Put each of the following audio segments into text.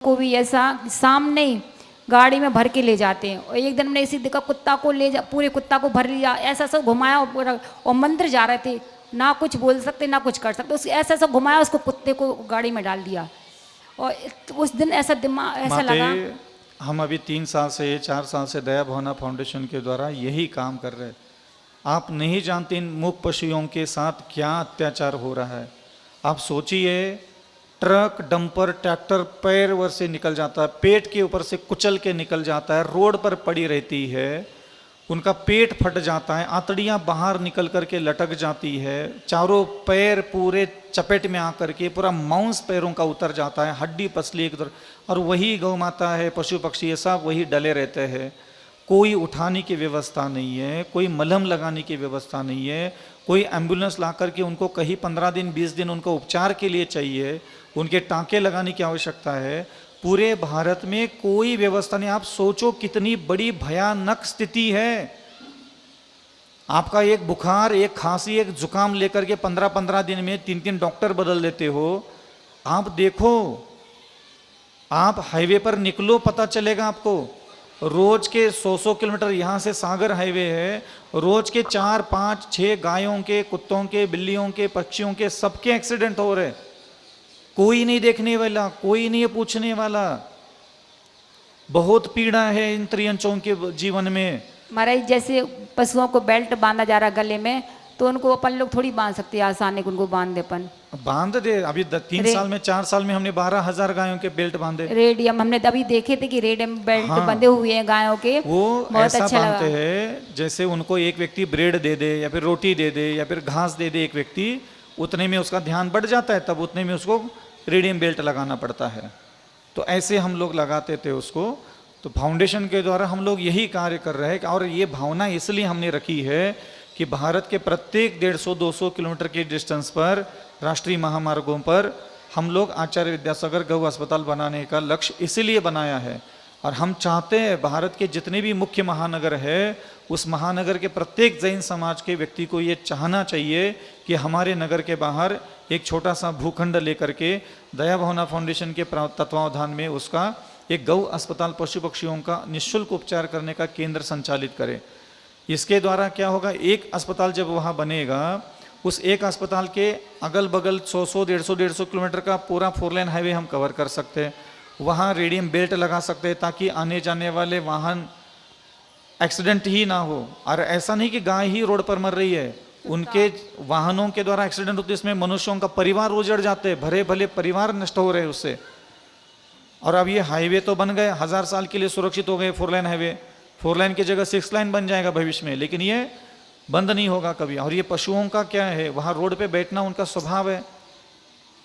को भी ऐसा सामने ही गाड़ी में भर के ले जाते हैं। और एक दिन हमने इसी देखा, कुत्ता को ले जा, पूरे कुत्ता को भर लिया, ऐसा सब घुमाया और पूरा, और मंदिर जा रहे थे, ना कुछ बोल सकते ना कुछ कर सकते, उस ऐसा सब घुमाया, उसको कुत्ते को गाड़ी में डाल दिया। और उस दिन ऐसा दिमाग ऐसा लगा। हम अभी 3 साल से 4 साल से दया भावना फाउंडेशन के द्वारा यही काम कर रहे हैं। आप नहीं जानते इन मूक पशुओं के साथ क्या अत्याचार हो रहा है। आप सोचिए, ट्रक डंपर ट्रैक्टर पैर वर से निकल जाता है, पेट के ऊपर से कुचल के निकल जाता है, रोड पर पड़ी रहती है, उनका पेट फट जाता है, आंतड़ियां बाहर निकल करके लटक जाती है, चारों पैर पूरे चपेट में आकर के पूरा मांस पैरों का उतर जाता है, हड्डी पसली एक तरफ, और वही गौ माता है, पशु पक्षी ये सब वही डले रहते हैं। कोई उठाने की व्यवस्था नहीं है, कोई मलहम लगाने की व्यवस्था नहीं है, कोई एम्बुलेंस ला करके उनको कहीं 15 दिन 20 दिन उनको उपचार के लिए चाहिए, उनके टाँके लगाने की आवश्यकता है। पूरे भारत में कोई व्यवस्था नहीं। आप सोचो कितनी बड़ी भयानक स्थिति है। आपका एक बुखार, एक खांसी, एक जुकाम लेकर के 15-15 दिन में 3-3 डॉक्टर बदल देते हो। आप देखो, आप हाईवे पर निकलो, पता चलेगा आपको। रोज के 100-100 किलोमीटर यहाँ से सागर हाईवे है, रोज के 4-5-6 गायों के, कुत्तों के, बिल्लियों के, पक्षियों के सबके एक्सीडेंट हो रहे। कोई नहीं देखने वाला, कोई नहीं पूछने वाला। बहुत पीड़ा है इन त्रियंचों के जीवन में। महाराज, जैसे पशुओं को बेल्ट बांधा जा रहा गले में, तो उनको अपन लोग थोड़ी बांध सकते हैं आसानी, उनको बांध दे अपन। बांध दे। अभी 3 साल में 4 साल में हमने 12,000 गायों के बेल्ट बांधे। रेडियम हमने अभी देखे थे कि रेडियम बेल्ट हाँ, बंधे हुए हैं गायों के, वो बहुत ऐसा अच्छा बांधते लगा। हैं जैसे उनको एक व्यक्ति ब्रेड दे दे या फिर रोटी दे दे या फिर घास दे दे एक व्यक्ति, उतने में उसका ध्यान बढ़ जाता है, तब उतने में उसको रेडियम बेल्ट लगाना पड़ता है। तो ऐसे हम लोग लगाते थे उसको। तो फाउंडेशन के द्वारा हम लोग यही कार्य कर रहे हैं। और ये भावना इसलिए हमने रखी है कि भारत के प्रत्येक 150-200 किलोमीटर के डिस्टेंस पर राष्ट्रीय महामार्गों पर हम लोग आचार्य विद्यासागर गौ अस्पताल बनाने का लक्ष्य इसीलिए बनाया है। और हम चाहते हैं भारत के जितने भी मुख्य महानगर है, उस महानगर के प्रत्येक जैन समाज के व्यक्ति को ये चाहना चाहिए कि हमारे नगर के बाहर एक छोटा सा भूखंड लेकर के दया भावना फाउंडेशन के तत्वावधान में उसका एक गौ अस्पताल, पशु पक्षियों का निःशुल्क उपचार करने का केंद्र संचालित करें। इसके द्वारा क्या होगा, एक अस्पताल जब वहाँ बनेगा, उस एक अस्पताल के अगल बगल 100-100, 150-150 किलोमीटर का पूरा 4 लेन हाईवे हम कवर कर सकते हैं। वहाँ रेडियम बेल्ट लगा सकते हैं ताकि आने जाने वाले वाहन एक्सीडेंट ही ना हो। और ऐसा नहीं कि गाय ही रोड पर मर रही है, उनके वाहनों के द्वारा एक्सीडेंट होते, इसमें मनुष्यों का परिवार उजड़ जाते हैं, भरे भले परिवार नष्ट हो रहे हैं उससे। और अब ये हाईवे तो बन गए, 1000 साल के लिए सुरक्षित हो गए 4 लेन हाईवे, 4 लेन की जगह 6 लेन बन जाएगा भविष्य में, लेकिन ये बंद नहीं होगा कभी। और ये पशुओं का क्या है, वहाँ रोड पे बैठना उनका स्वभाव है,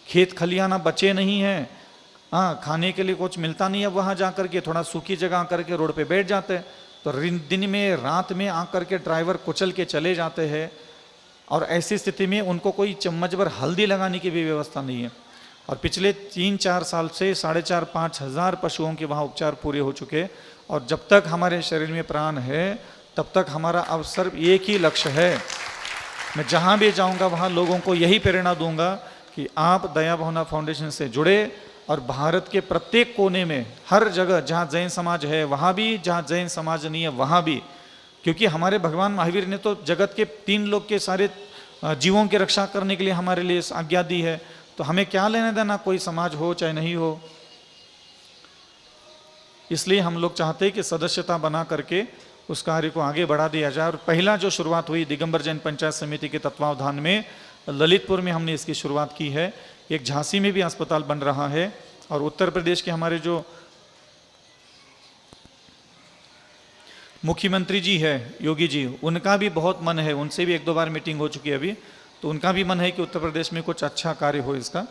खेत खलियाना बचे नहीं है, हाँ खाने के लिए कुछ मिलता नहीं है, वहाँ जा कर के थोड़ा सूखी जगह आकर के रोड पे बैठ जाते हैं। तो दिन में रात में आकर के ड्राइवर कुचल के चले जाते हैं। और ऐसी स्थिति में उनको कोई चम्मच भर हल्दी लगाने की भी व्यवस्था नहीं है। और पिछले 3-4 साल से 4,500-5 हज़ार पशुओं के वहाँ उपचार पूरे हो चुके। और जब तक हमारे शरीर में प्राण है, तब तक हमारा अवसर एक ही लक्ष्य है। मैं जहाँ भी जाऊँगा वहाँ लोगों को यही प्रेरणा दूंगा कि आप दया भावना फाउंडेशन से जुड़े, और भारत के प्रत्येक कोने में, हर जगह जहाँ जैन समाज है वहाँ भी, जहाँ जैन समाज नहीं है वहाँ भी। क्योंकि हमारे भगवान महावीर ने तो जगत के 3 लोक के सारे जीवों की रक्षा करने के लिए हमारे लिए आज्ञा दी है। तो हमें क्या लेना देना कोई समाज हो चाहे नहीं हो। इसलिए हम लोग चाहते हैं कि सदस्यता बना करके उस कार्य को आगे बढ़ा दिया जाए। और पहला जो शुरुआत हुई दिगंबर जैन पंचायत समिति के तत्वावधान में, ललितपुर में हमने इसकी शुरुआत की है। एक झांसी में भी अस्पताल बन रहा है। और उत्तर प्रदेश के हमारे जो मुख्यमंत्री जी है योगी जी, उनका भी बहुत मन है, उनसे भी 1-2 बार मीटिंग हो चुकी है अभी, तो उनका भी मन है कि उत्तर प्रदेश में कुछ अच्छा कार्य हो इसका।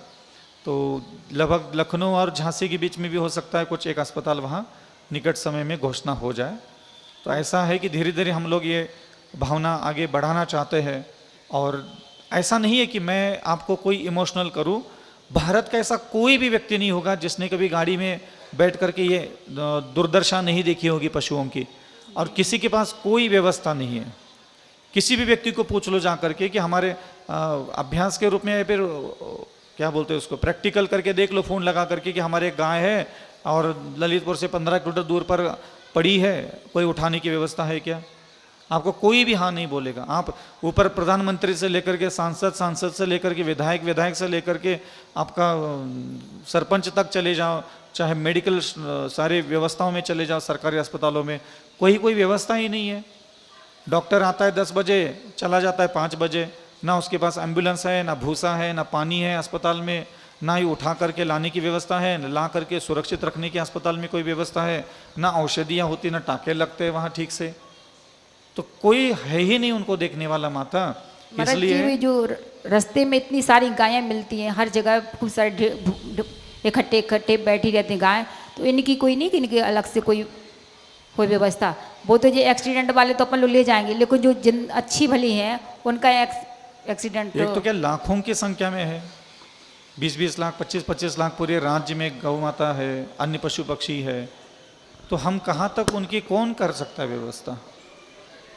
तो लगभग लखनऊ और झांसी के बीच में भी हो सकता है कुछ एक अस्पताल वहाँ निकट समय में घोषणा हो जाए। तो ऐसा है कि धीरे धीरे हम लोग ये भावना आगे बढ़ाना चाहते हैं। और ऐसा नहीं है कि मैं आपको कोई इमोशनल करूं, भारत का ऐसा कोई भी व्यक्ति नहीं होगा जिसने कभी गाड़ी में बैठ करके ये दुर्दशा नहीं देखी होगी पशुओं की। और किसी के पास कोई व्यवस्था नहीं है। किसी भी व्यक्ति को पूछ लो जा करके कि हमारे अभ्यास के रूप में, या फिर क्या बोलते हैं उसको, प्रैक्टिकल करके देख लो फ़ोन लगा करके कि हमारे गाय है, और ललितपुर से 15 किलोमीटर दूर पर पड़ी है, कोई उठाने की व्यवस्था है क्या? आपको कोई भी हाँ नहीं बोलेगा। आप ऊपर प्रधानमंत्री से लेकर के सांसद से लेकर के विधायक से लेकर के आपका सरपंच तक चले जाओ, चाहे मेडिकल सारे व्यवस्थाओं में चले जाओ, सरकारी अस्पतालों में कोई व्यवस्था ही नहीं है। डॉक्टर आता है 10 बजे, चला जाता है 5 बजे, ना उसके पास एम्बुलेंस है, ना भूसा है, ना पानी है अस्पताल में, ना ही उठा करके लाने की व्यवस्था है, ना ला करके सुरक्षित रखने की अस्पताल में कोई व्यवस्था है, ना औषधियाँ होती, ना टाँके लगते हैं वहाँ ठीक से। तो कोई है ही नहीं उनको देखने वाला माता। महाराज जी, इसलिए भी जो रास्ते में इतनी सारी गायें मिलती हैं, हर जगह खूब सारे इकट्ठे बैठी रहती हैं गायें, तो इनकी कोई नहीं कि इनके अलग से कोई व्यवस्था। वो तो ये एक्सीडेंट वाले तो अपन लोग ले जाएंगे, लेकिन जो जिन अच्छी भली हैं उनका एक्सीडेंट एक तो क्या लाखों की संख्या में है, 20-20 लाख 25-25 लाख पूरे राज्य में गौ माता है, अन्य पशु पक्षी है, तो हम कहाँ तक उनकी कौन कर सकता है व्यवस्था?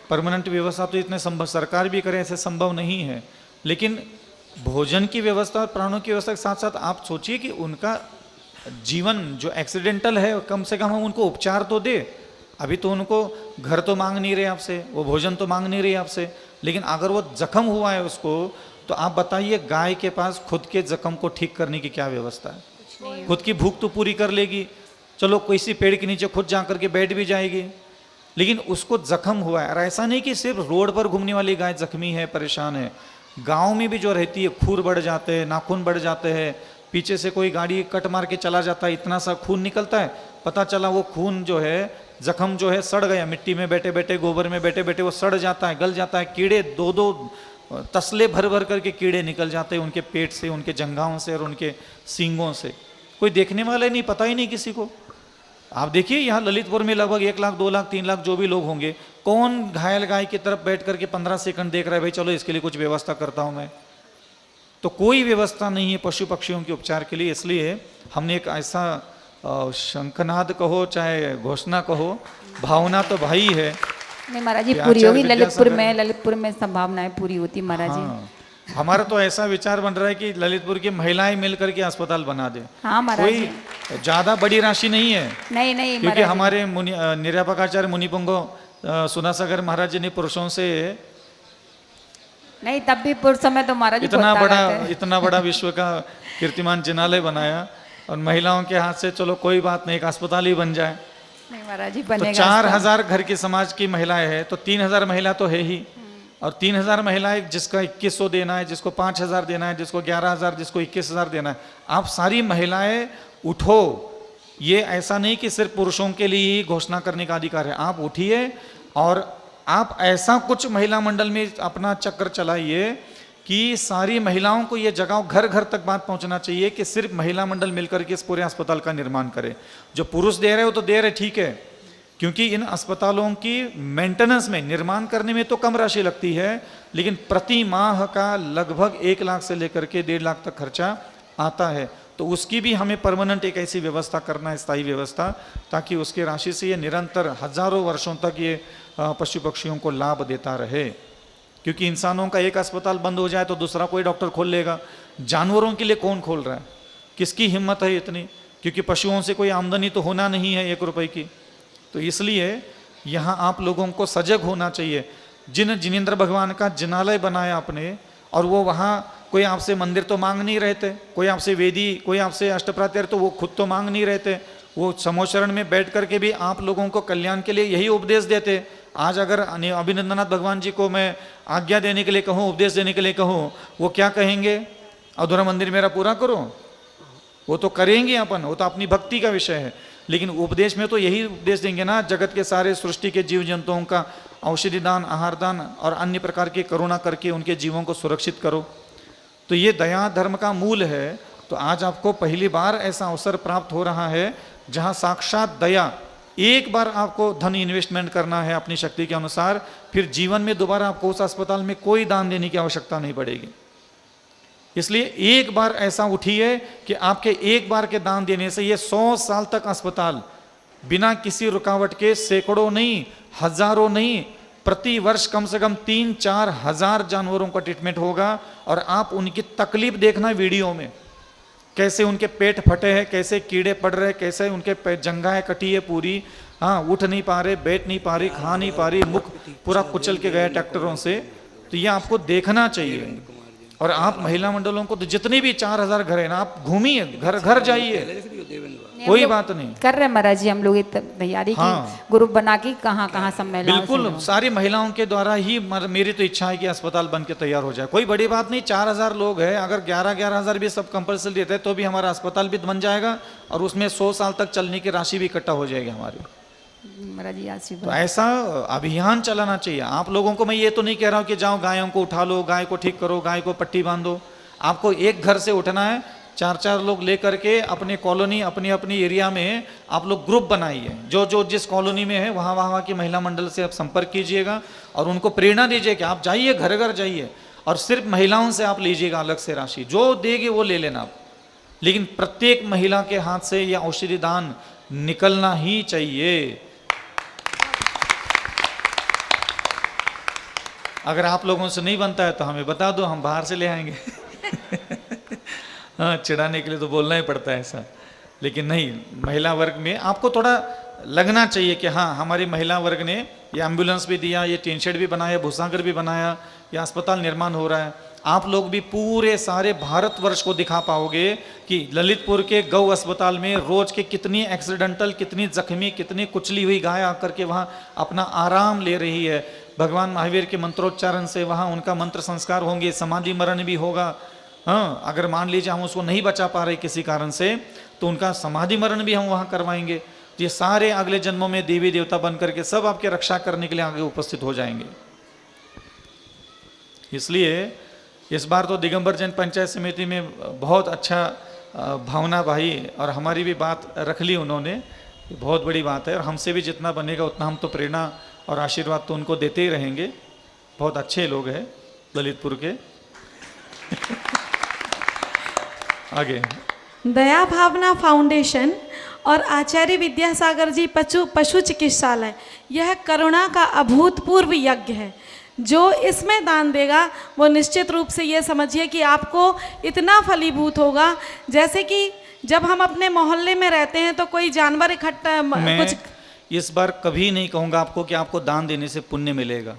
परमानेंट व्यवस्था तो इतने संभव सरकार भी करे ऐसे संभव नहीं है। लेकिन भोजन की व्यवस्था और प्राणों की व्यवस्था के साथ साथ आप सोचिए कि उनका जीवन जो एक्सीडेंटल है कम से कम हम उनको उपचार तो दे। अभी तो उनको घर तो मांग नहीं रहे आपसे, वो भोजन तो मांग नहीं रही आपसे, लेकिन अगर वो जख्म हुआ है उसको, तो आप बताइए गाय के पास खुद के जख्म को ठीक करने की क्या व्यवस्था है? खुद की भूख तो पूरी कर लेगी, चलो किसी पेड़ के नीचे खुद जा करके बैठ भी जाएगी, लेकिन उसको जख्म हुआ है। और ऐसा नहीं कि सिर्फ रोड पर घूमने वाली गाय जख्मी है, परेशान है, गांव में भी जो रहती है खूर बढ़ जाते हैं, नाखून बढ़ जाते हैं, पीछे से कोई गाड़ी कट मार के चला जाता है, इतना सा खून निकलता है, पता चला वो खून जो है जख्म जो है सड़ गया, मिट्टी में बैठे बैठे गोबर में बैठे बैठे वो सड़ जाता है, गल जाता है, कीड़े 2-2 तसले भर भर करके कीड़े निकल जाते हैं उनके पेट से, उनके जंघाओं से और उनके सींगों से। कोई देखने वाला नहीं, पता ही नहीं किसी को। आप देखिए यहाँ ललितपुर में लगभग 1 लाख 2 लाख 3 लाख जो भी लोग होंगे, कौन घायल गाय की तरफ बैठ करके 15 सेकंड देख रहा है भाई चलो इसके लिए कुछ व्यवस्था करता हूं मैं? तो कोई व्यवस्था नहीं है पशु पक्षियों के उपचार के लिए। इसलिए हमने एक ऐसा शंखनाद कहो चाहे घोषणा कहो, भावना तो भाई है। नहीं महाराज जी, कि पूरी आचार्य होगी विद्यासागर- ललितपुर में संभावनाएं पूरी होती महाराज जी। हाँ, हमारा तो ऐसा विचार बन रहा है कि ललितपुर की महिलाएं मिलकर के अस्पताल बना दे। हाँ महाराज जी। कोई ज्यादा बड़ी राशि नहीं है, नहीं क्योंकि महाराज जी। हमारे निर्यापकाचार्य मुनिपुंगो सुनासागर महाराज जी ने पुरुषों से नहीं, तब भी पुरुषों में तो महाराज जी इतना बड़ा विश्व का कीर्तिमान जिनालय बनाया, और महिलाओं के हाथ से चलो कोई बात नहीं, एक अस्पताल ही बन जाए। नहीं महाराज जी, तो बनेगा। 4000 घर की समाज की महिलाएं हैं, तो 3000 महिला तो है ही, और 3000 महिलाएं जिसका 2100 देना है, जिसको 5000 देना है, जिसको 11000, जिसको 21000 देना है, आप सारी महिलाएं उठो। ये ऐसा नहीं कि सिर्फ पुरुषों के लिए ही घोषणा करने का अधिकार है, आप उठिए और आप ऐसा कुछ महिला मंडल में अपना चक्र चलाइए कि सारी महिलाओं को ये जगाओ, घर घर तक बात पहुंचना चाहिए कि सिर्फ महिला मंडल मिलकर के इस पूरे अस्पताल का निर्माण करे। जो पुरुष दे रहे हो तो दे रहे, ठीक है, क्योंकि इन अस्पतालों की मेंटेनेंस में, निर्माण करने में तो कम राशि लगती है, लेकिन प्रति माह का लगभग 1 लाख से लेकर के 1.5 लाख तक खर्चा आता है। तो उसकी भी हमें परमानेंट एक ऐसी व्यवस्था करना है, स्थायी व्यवस्था, ताकि उसकी राशि से ये निरंतर हजारों वर्षों तक ये पशु पक्षियों को लाभ देता रहे। क्योंकि इंसानों का एक अस्पताल बंद हो जाए तो दूसरा कोई डॉक्टर खोल लेगा, जानवरों के लिए कौन खोल रहा है? किसकी हिम्मत है इतनी? क्योंकि पशुओं से कोई आमदनी तो होना नहीं है 1 रुपए की। तो इसलिए यहाँ आप लोगों को सजग होना चाहिए। जिनेंद्र भगवान का जिनालय बनाया आपने, और वो वहाँ कोई आपसे मंदिर तो मांग नहीं रहे थे, कोई आपसे वेदी, कोई आपसे अष्टप्राचार्य तो वो खुद तो मांग नहीं रहे थे, वो समोचरण में बैठ करके भी आप लोगों को कल्याण के लिए यही उपदेश देते। आज अगर अभिनंदनाथ भगवान जी को मैं आज्ञा देने के लिए कहूँ, उपदेश देने के लिए कहूँ, वो क्या कहेंगे? अधूरा मंदिर मेरा पूरा करो। वो तो करेंगे अपन, वो तो अपनी भक्ति का विषय है, लेकिन उपदेश में तो यही उपदेश देंगे ना, जगत के सारे सृष्टि के जीव जंतुओं का औषधि दान, आहार दान और अन्य प्रकार की करुणा करके उनके जीवों को सुरक्षित करो। तो ये दया धर्म का मूल है। तो आज आपको पहली बार ऐसा अवसर प्राप्त हो रहा है जहाँ साक्षात दया, एक बार आपको धन इन्वेस्टमेंट करना है अपनी शक्ति के अनुसार, फिर जीवन में दोबारा आपको उस अस्पताल में कोई दान देने की आवश्यकता नहीं पड़ेगी। इसलिए एक बार ऐसा उठिए कि आपके एक बार के दान देने से ये 100 साल तक अस्पताल बिना किसी रुकावट के, सैकड़ों नहीं, हजारों नहीं, प्रति वर्ष कम से कम 3-4 हजार जानवरों का ट्रीटमेंट होगा। और आप उनकी तकलीफ देखना वीडियो में, कैसे उनके पेट फटे हैं, कैसे कीड़े पड़ रहे हैं, कैसे उनके जंघाएं कटी है पूरी, हाँ उठ नहीं पा रहे, बैठ नहीं पा रही, खा नहीं पा रही, मुख पूरा कुचल के गया ट्रैक्टरों से। तो ये आपको देखना चाहिए। और आप महिला मंडलों को तो जितने भी 4000 घर है ना, आप घूमिए, घर घर जाइए, कोई बात नहीं। कर रहे महाराज जी हम लोग तैयारी हाँ। की ग्रुप बना के कहाँ कहाँ सब महिलाओं से बिल्कुल सारी महिलाओं के द्वारा ही मेरी तो इच्छा है कि अस्पताल बन के तैयार हो जाए। कोई बड़ी बात नहीं, 4000 लोग हैं, अगर 11,000 भी सब कंपल्सरी देते हैं तो भी हमारा अस्पताल भी बन जाएगा और उसमें 100 साल तक चलने की राशि भी इकट्ठा हो जाएगी हमारी। महाराज जी तो आशीर्वाद। ऐसा अभियान चलाना चाहिए। आप लोगों को मैं ये तो नहीं कह रहा हूँ कि जाओ गायों को उठा लो, गाय को ठीक करो, गाय को पट्टी बांधो। आपको एक घर से उठना है, 4-4 लोग लेकर के अपने कॉलोनी, अपनी अपनी एरिया में आप लोग ग्रुप बनाइए। जो जो जिस कॉलोनी में है वहाँ वहाँ की महिला मंडल से आप संपर्क कीजिएगा और उनको प्रेरणा दीजिए कि आप जाइए, घर घर जाइए और सिर्फ महिलाओं से आप लीजिएगा अलग से राशि, जो देगी वो ले लेना आप। लेकिन प्रत्येक महिला के हाथ से यह औषधि दान निकलना ही चाहिए। अगर आप लोगों से नहीं बनता है तो हमें बता दो, हम बाहर से ले आएंगे। हाँ, चिढ़ाने के लिए तो बोलना ही पड़ता है ऐसा, लेकिन नहीं, महिला वर्ग में आपको थोड़ा लगना चाहिए कि हाँ हमारी महिला वर्ग ने ये एम्बुलेंस भी दिया, ये टीन शेड भी बनाया, भूसागर भी बनाया, ये अस्पताल निर्माण हो रहा है। आप लोग भी पूरे सारे भारतवर्ष को दिखा पाओगे कि ललितपुर के गौ अस्पताल में रोज के कितनी एक्सीडेंटल, कितनी जख्मी, कितनी कुचली हुई गाय आकर के वहाँ अपना आराम ले रही है। भगवान महावीर के मंत्रोच्चारण से वहाँ उनका मंत्र संस्कार होंगे, समाधि मरण भी होगा। हाँ, अगर मान लीजिए हम उसको नहीं बचा पा रहे किसी कारण से तो उनका समाधि मरण भी हम वहाँ करवाएंगे। ये सारे अगले जन्मों में देवी देवता बन करके सब आपके रक्षा करने के लिए आगे उपस्थित हो जाएंगे। इसलिए इस बार तो दिगंबर जैन पंचायत समिति में बहुत अच्छा भावना भाई और हमारी भी बात रख ली उन्होंने, ये बहुत बड़ी बात है। और हमसे भी जितना बनेगा उतना हम तो प्रेरणा और आशीर्वाद तो उनको देते ही रहेंगे। बहुत अच्छे लोग हैं ललितपुर के। आगे दया भावना फाउंडेशन और आचार्य विद्यासागर जी पशु चिकित्सालय, यह करुणा का अभूतपूर्व यज्ञ है। जो इसमें दान देगा वो निश्चित रूप से ये समझिए कि आपको इतना फलीभूत होगा। जैसे कि जब हम अपने मोहल्ले में रहते हैं तो कोई जानवर इकट्ठा कुछ, इस बार कभी नहीं कहूँगा आपको कि आपको दान देने से पुण्य मिलेगा,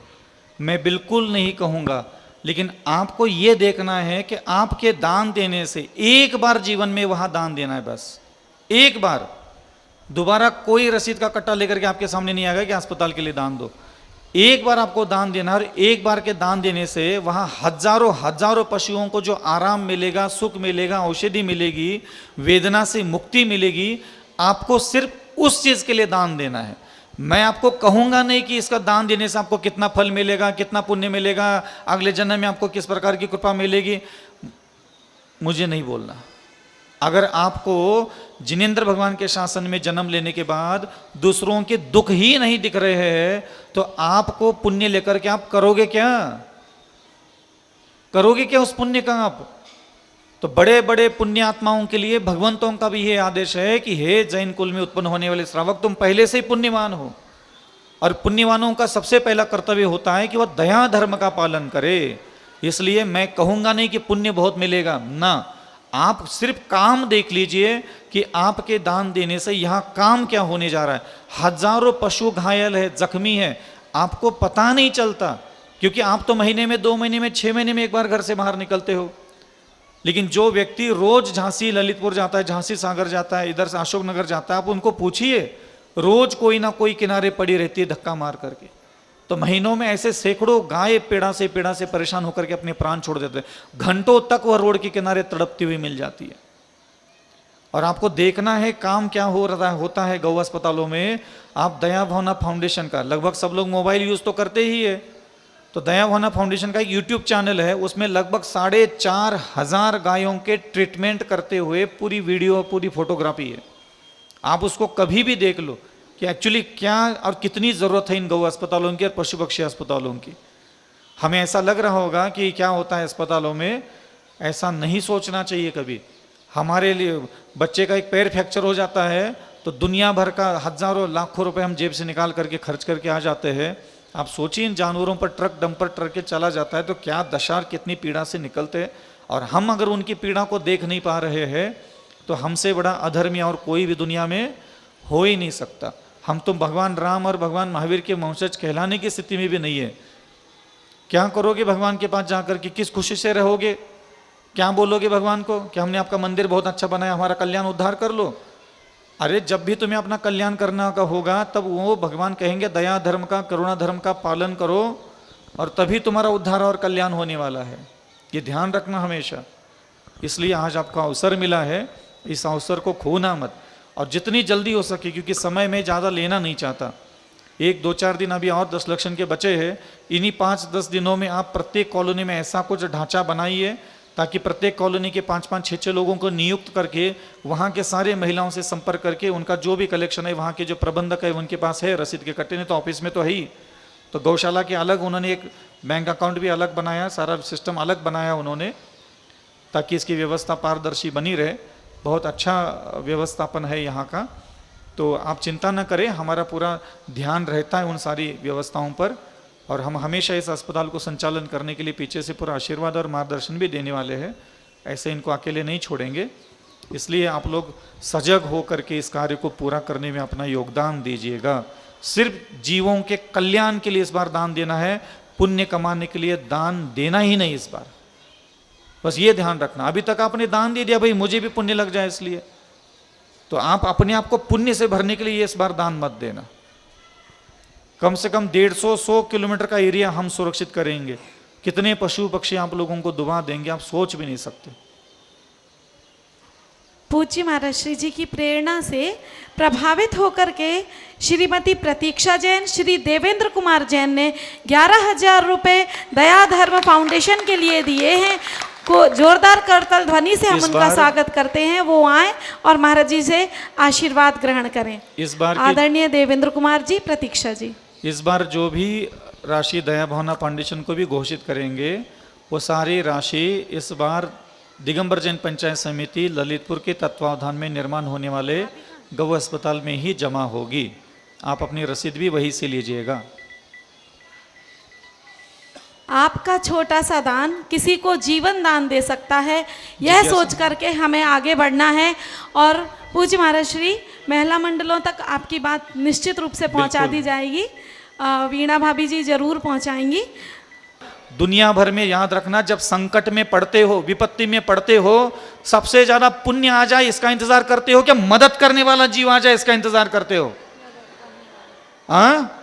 मैं बिल्कुल नहीं कहूँगा। लेकिन आपको ये देखना है कि आपके दान देने से एक बार जीवन में वहाँ दान देना है, बस एक बार। दोबारा कोई रसीद का कट्टा लेकर के आपके सामने नहीं आएगा कि अस्पताल के लिए दान दो। एक बार आपको दान देना, और एक बार के दान देने से वहाँ हजारों हजारों पशुओं को जो आराम मिलेगा, सुख मिलेगा, औषधि मिलेगी, वेदना से मुक्ति मिलेगी। आपको सिर्फ उस चीज़ के लिए दान देना है। मैं आपको कहूँगा नहीं कि इसका दान देने से आपको कितना फल मिलेगा, कितना पुण्य मिलेगा, अगले जन्म में आपको किस प्रकार की कृपा मिलेगी, मुझे नहीं बोलना। अगर आपको जिनेंद्र भगवान के शासन में जन्म लेने के बाद दूसरों के दुख ही नहीं दिख रहे हैं तो आपको पुण्य लेकर के आप करोगे क्या? करोगे क्या उस पुण्य का आप? तो बड़े बड़े पुण्यात्माओं के लिए भगवंतों का भी ये आदेश है कि हे जैन कुल में उत्पन्न होने वाले श्रावक, तुम पहले से ही पुण्यवान हो। और पुण्यवानों का सबसे पहला कर्तव्य होता है कि वह दया धर्म का पालन करे। इसलिए मैं कहूँगा नहीं कि पुण्य बहुत मिलेगा ना, आप सिर्फ काम देख लीजिए कि आपके दान देने से यहाँ काम क्या होने जा रहा है। हजारों पशु घायल है, जख्मी है, आपको पता नहीं चलता, क्योंकि आप तो महीने में, 2 महीने में, 6 महीने में एक बार घर से बाहर निकलते हो। लेकिन जो व्यक्ति रोज झांसी ललितपुर जाता है, झांसी सागर जाता है, इधर से अशोकनगर जाता है, आप उनको पूछिए, रोज कोई ना कोई किनारे पड़ी रहती है धक्का मार करके। तो महीनों में ऐसे सैकड़ों गाय पेड़ा से परेशान होकर के अपने प्राण छोड़ देते हैं। घंटों तक वह रोड के किनारे तड़पती हुई मिल जाती है। और आपको देखना है काम क्या हो रहा होता है गौ अस्पतालों में। आप दया भावना फाउंडेशन का, लगभग सब लोग मोबाइल यूज तो करते ही है, तो दया भावना फाउंडेशन का एक यूट्यूब चैनल है, उसमें लगभग 4,500 गायों के ट्रीटमेंट करते हुए पूरी वीडियो, पूरी फोटोग्राफी है। आप उसको कभी भी देख लो कि एक्चुअली क्या और कितनी ज़रूरत है इन गौ अस्पतालों की और पशु पक्षी अस्पतालों की। हमें ऐसा लग रहा होगा कि क्या होता है अस्पतालों में, ऐसा नहीं सोचना चाहिए कभी। हमारे लिए बच्चे का एक पैर फ्रैक्चर हो जाता है तो दुनिया भर का हजारों लाखों रुपए हम जेब से निकाल करके खर्च करके आ जाते हैं। आप सोचिए इन जानवरों पर ट्रक डंपर ट्रक के चला जाता है तो क्या दशा, कितनी पीड़ा से निकलते हैं। और हम अगर उनकी पीड़ा को देख नहीं पा रहे हैं तो हमसे बड़ा अधर्मी और कोई भी दुनिया में हो ही नहीं सकता। हम तो भगवान राम और भगवान महावीर के वंशज कहलाने की स्थिति में भी नहीं है। क्या करोगे भगवान के पास जाकर के, किस खुशी से रहोगे, क्या बोलोगे भगवान को कि हमने आपका मंदिर बहुत अच्छा बनाया, हमारा कल्याण उद्धार कर लो। अरे जब भी तुम्हें अपना कल्याण करना का होगा तब वो भगवान कहेंगे दया धर्म का, करुणा धर्म का पालन करो और तभी तुम्हारा उद्धार और कल्याण होने वाला है। ये ध्यान रखना हमेशा। इसलिए आज आपको अवसर मिला है, इस अवसर को खोना मत और जितनी जल्दी हो सके, क्योंकि समय में ज़्यादा लेना नहीं चाहता। 1-2-4 दिन अभी और 10 लक्षण के बचे हैं। इन्हीं 5-10 दिनों में आप प्रत्येक कॉलोनी में ऐसा कुछ ढांचा बनाइए ताकि प्रत्येक कॉलोनी के 5-5, 6-6 लोगों को नियुक्त करके वहाँ के सारे महिलाओं से संपर्क करके उनका जो भी कलेक्शन है, वहाँ के जो प्रबंधक है उनके पास है रसीद के कट्टे, नहीं तो ऑफिस में तो है ही। तो गौशाला के अलग उन्होंने एक बैंक अकाउंट भी अलग बनाया, सारा सिस्टम अलग बनाया उन्होंने, ताकि इसकी व्यवस्था पारदर्शी बनी रहे। बहुत अच्छा व्यवस्थापन है यहाँ का। तो आप चिंता न करें, हमारा पूरा ध्यान रहता है उन सारी व्यवस्थाओं पर और हम हमेशा इस अस्पताल को संचालन करने के लिए पीछे से पूरा आशीर्वाद और मार्गदर्शन भी देने वाले हैं। ऐसे इनको अकेले नहीं छोड़ेंगे। इसलिए आप लोग सजग हो करके इस कार्य को पूरा करने में अपना योगदान दीजिएगा। सिर्फ जीवों के कल्याण के लिए इस बार दान देना है, पुण्य कमाने के लिए दान देना ही नहीं इस बार। बस ये ध्यान रखना। अभी तक आपने दान दे दिया, भाई मुझे भी पुण्य लग जाए इसलिए, तो आप अपने आप को पुण्य से भरने के लिए इस बार दान मत देना। कम से कम 150-100 किलोमीटर का एरिया हम सुरक्षित करेंगे। कितने पशु पक्षी आप लोगों को दुआ देंगे आप सोच भी नहीं सकते। पूज्य महाराज श्री जी की प्रेरणा से प्रभावित होकर के श्रीमती प्रतीक्षा जैन, श्री देवेंद्र कुमार जैन ने 11,000 रुपये दया धर्म फाउंडेशन के लिए दिए हैं। को जोरदार करतल ध्वनि से हम उनका स्वागत करते हैं। वो आए और महाराज जी से आशीर्वाद ग्रहण करें। इस बार आदरणीय देवेंद्र कुमार जी, प्रतीक्षा जी, इस बार जो भी राशि दया भावना फाउंडेशन को भी घोषित करेंगे वो सारी राशि इस बार दिगंबर जैन पंचायत समिति ललितपुर के तत्वावधान में निर्माण होने वाले गौ अस्पताल में ही जमा होगी। आप अपनी रसीद भी वहीं से लीजिएगा। आपका छोटा सा दान किसी को जीवन दान दे सकता है, यह सोच करके हमें आगे बढ़ना है। और पूज्य महाराज श्री महिला मंडलों तक आपकी बात निश्चित रूप से पहुंचा दी जाएगी। वीणा भाभी जी जरूर पहुंचाएंगी। दुनिया भर में याद रखना, जब संकट में पड़ते हो, विपत्ति में पड़ते हो, सबसे ज्यादा पुण्य आ जाए इसका इंतजार करते हो, क्या मदद करने वाला जीव आ जाए इसका इंतजार करते हो? हाँ,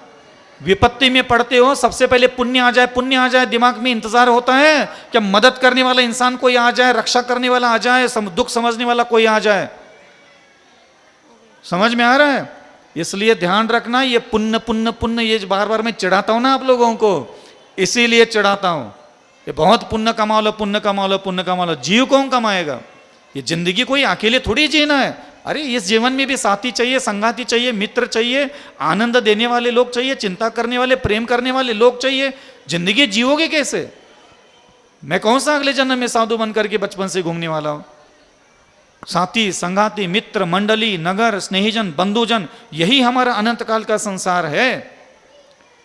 विपत्ति में पड़ते हो सबसे पहले पुण्य आ जाए, पुण्य आ जाए, दिमाग में इंतजार होता है क्या मदद करने वाला इंसान कोई आ जाए, रक्षा करने वाला आ जाए, दुख समझने वाला कोई आ जाए। समझ में आ रहा है? इसलिए ध्यान रखना, ये पुण्य पुण्य पुण्य ये बार बार मैं चिढ़ाता हूं ना आप लोगों को, इसीलिए चिढ़ाता हूं। ये बहुत पुण्य कमा लो, पुण्य कमा लो, पुण्य कमा लो। जीव कौन कमाएगा? ये जिंदगी कोई अकेले थोड़ी जीना है। अरे इस जीवन में भी साथी चाहिए, संगाती चाहिए, मित्र चाहिए, आनंद देने वाले लोग चाहिए, चिंता करने वाले, प्रेम करने वाले लोग चाहिए। जिंदगी जियोगे कैसे? मैं कौन सा अगले जन्म में साधु बन करके बचपन से घूमने वाला हूं? साथी, संगाती, मित्र, मंडली, नगर, स्नेहीजन, बंधुजन, यही हमारा अनंत काल का संसार है।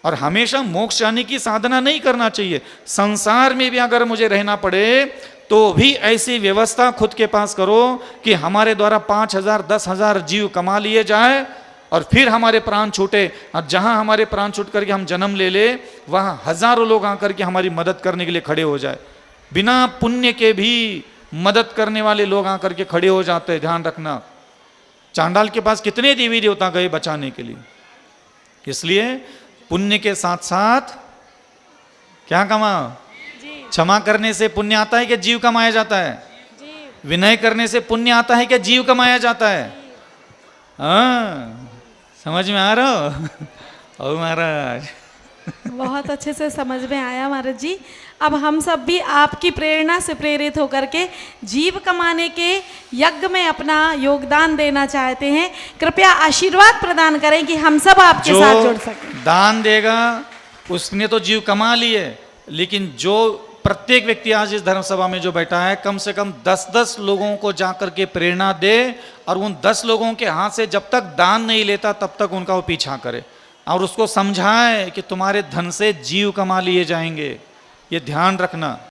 और हमेशा मोक्ष जाने की साधना नहीं करना चाहिए। संसार में भी अगर मुझे रहना पड़े तो भी ऐसी व्यवस्था खुद के पास करो कि हमारे द्वारा 5,000, 10,000 जीव कमा लिए जाए और फिर हमारे प्राण छूटे। और जहां हमारे प्राण छूट करके हम जन्म ले ले, वहां हजारों लोग आकर के हमारी मदद करने के लिए खड़े हो जाए। बिना पुण्य के भी मदद करने वाले लोग आकर के खड़े हो जाते हैं। ध्यान रखना, चांडाल के पास कितने देवी देवता गए बचाने के लिए। इसलिए पुण्य के साथ साथ क्या कमा? क्षमा करने से पुण्य आता है क्या जीव कमाया जाता है? विनय करने से पुण्य आता है क्या जीव कमाया जाता है? हाँ, समझ में आ रहा हो? ओ महाराज, बहुत अच्छे से समझ में आया महाराज जी। अब हम सब भी आपकी प्रेरणा से प्रेरित होकर के जीव कमाने के यज्ञ में अपना योगदान देना चाहते हैं। कृपया आशीर्वाद प्रदान करें कि हम सब आपके साथ जुड़ सकें। दान देगा उसने तो जीव कमा लिए, लेकिन जो प्रत्येक व्यक्ति आज इस धर्म सभा में जो बैठा है, कम से कम 10-10 लोगों को जाकर के प्रेरणा दे और उन 10 लोगों के हाथ से जब तक दान नहीं लेता तब तक उनका वो पीछा करे और उसको समझाए कि तुम्हारे धन से जीव कमा लिए जाएंगे। ये ध्यान रखना।